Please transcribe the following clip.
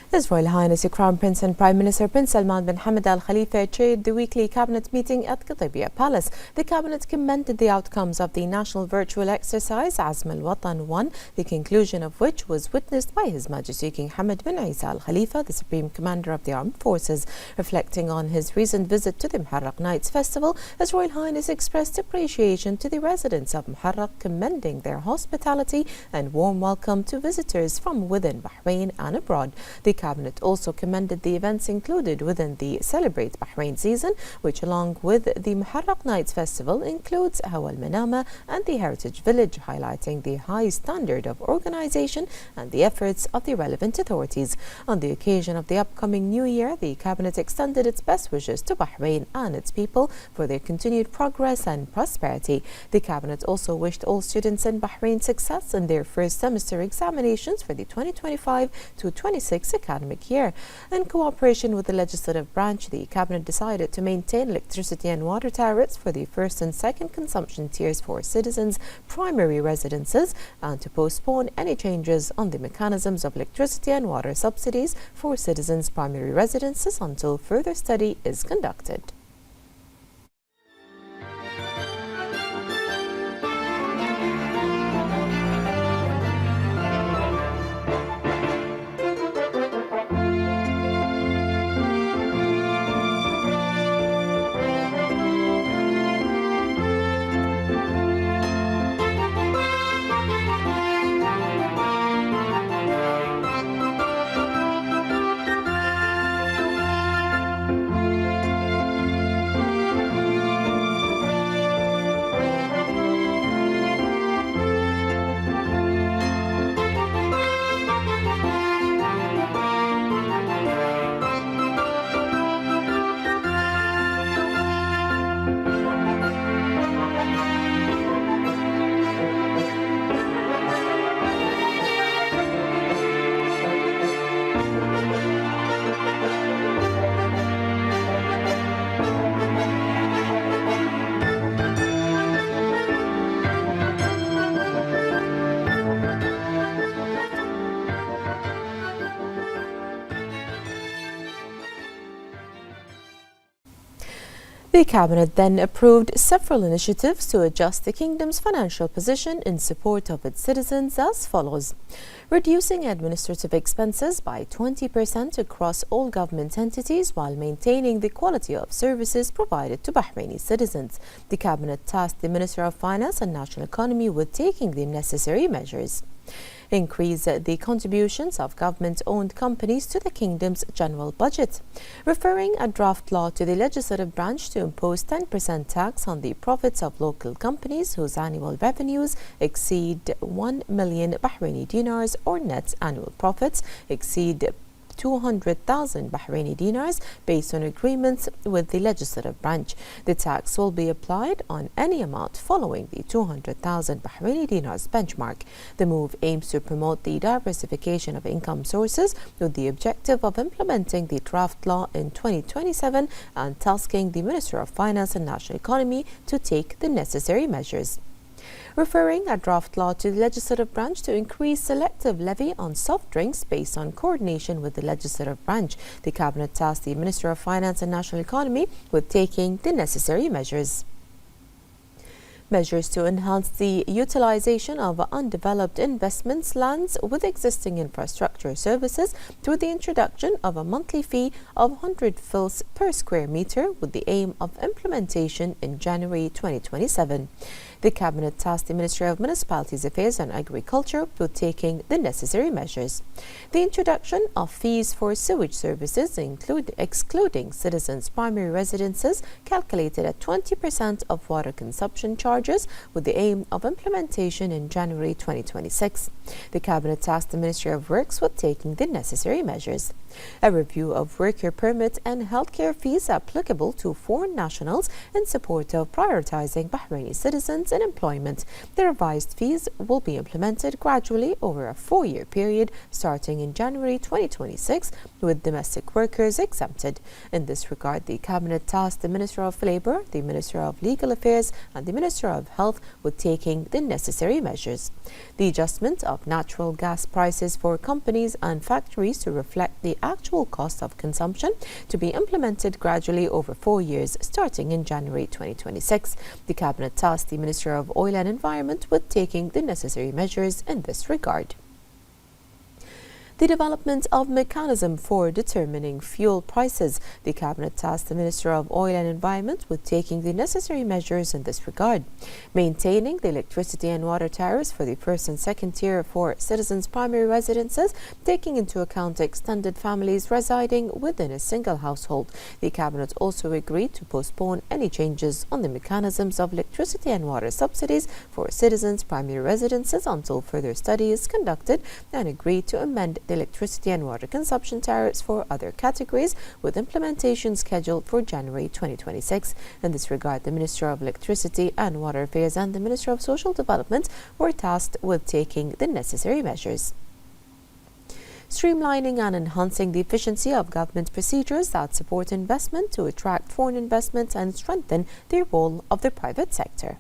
His Royal Highness the Crown Prince and Prime Minister Prince Salman bin Hamad Al Khalifa chaired the weekly cabinet meeting at Qutbiyya Palace. The cabinet commended the outcomes of the national virtual exercise Azm al-Watan 1, the conclusion of which was witnessed by His Majesty King Hamad bin Isa Al Khalifa, the Supreme Commander of the Armed Forces. Reflecting on his recent visit to the Muharraq Nights Festival, His Royal Highness expressed appreciation to the residents of Muharraq, commending their hospitality and warm welcome to visitors from within Bahrain and abroad. The cabinet also commended the events included within the Celebrate Bahrain season, which along with the Muharraq Nights Festival includes Hawa al-Manama and the Heritage Village, highlighting the high standard of organization and the efforts of the relevant authorities. On the occasion of the upcoming new year, the cabinet extended its best wishes to Bahrain and its people for their continued progress and prosperity. The cabinet also wished all students in Bahrain success in their first semester examinations for the 2025-26 academic year. In cooperation with the legislative branch, the cabinet decided to maintain electricity and water tariffs for the first and second consumption tiers for citizens' primary residences and to postpone any changes on the mechanisms of electricity and water subsidies for citizens' primary residences until further study is conducted. The cabinet then approved several initiatives to adjust the kingdom's financial position in support of its citizens as follows: reducing administrative expenses by 20% across all government entities while maintaining the quality of services provided to Bahraini citizens. The cabinet tasked the Minister of Finance and National Economy with taking the necessary measures. Increase the contributions of government-owned companies to the kingdom's general budget, referring a draft law to the legislative branch to impose 10% tax on the profits of local companies whose annual revenues exceed 1 million Bahraini dinars or net annual profits exceed 200,000 Bahraini dinars based on agreements with the legislative branch. The tax will be applied on any amount following the 200,000 Bahraini dinars benchmark. The move aims to promote the diversification of income sources with the objective of implementing the draft law in 2027 and tasking the Minister of Finance and National Economy to take the necessary measures. Referring a draft law to the legislative branch to increase selective levy on soft drinks based on coordination with the legislative branch. The cabinet tasked the Minister of Finance and National Economy with taking the necessary measures. Measures to enhance the utilization of undeveloped investments lands with existing infrastructure services through the introduction of a monthly fee of 100 fils per square meter with the aim of implementation in January 2027. The cabinet tasked the Ministry of Municipalities Affairs and Agriculture with taking the necessary measures. The introduction of fees for sewage services, excluding citizens' primary residences, calculated at 20% of water consumption charges with the aim of implementation in January 2026. The cabinet tasked the Ministry of Works with taking the necessary measures. A review of worker permit and healthcare fees applicable to foreign nationals in support of prioritizing Bahraini citizens investments and employment. The revised fees will be implemented gradually over a 4-year period starting in January 2026, with domestic workers exempted. In this regard, the Cabinet tasked the Minister of Labour, the Minister of Legal Affairs and the Minister of Health with taking the necessary measures. The adjustment of natural gas prices for companies and factories to reflect the actual cost of consumption to be implemented gradually over 4 years starting in January 2026. The Cabinet tasked the Minister of Oil and Environment with taking the necessary measures in this regard. The development of mechanism for determining fuel prices. The Cabinet tasked the Minister of Oil and Environment with taking the necessary measures in this regard. Maintaining the electricity and water tariffs for the first and second tier for citizens' primary residences, taking into account extended families residing within a single household. The Cabinet also agreed to postpone any changes on the mechanisms of electricity and water subsidies for citizens' primary residences until further study is conducted, and agreed to amend the electricity and water consumption tariffs for other categories, with implementation scheduled for January 2026. In this regard, the Minister of Electricity and Water Affairs and the Minister of Social Development were tasked with taking the necessary measures. Streamlining and enhancing the efficiency of government procedures that support investment to attract foreign investment and strengthen the role of the private sector.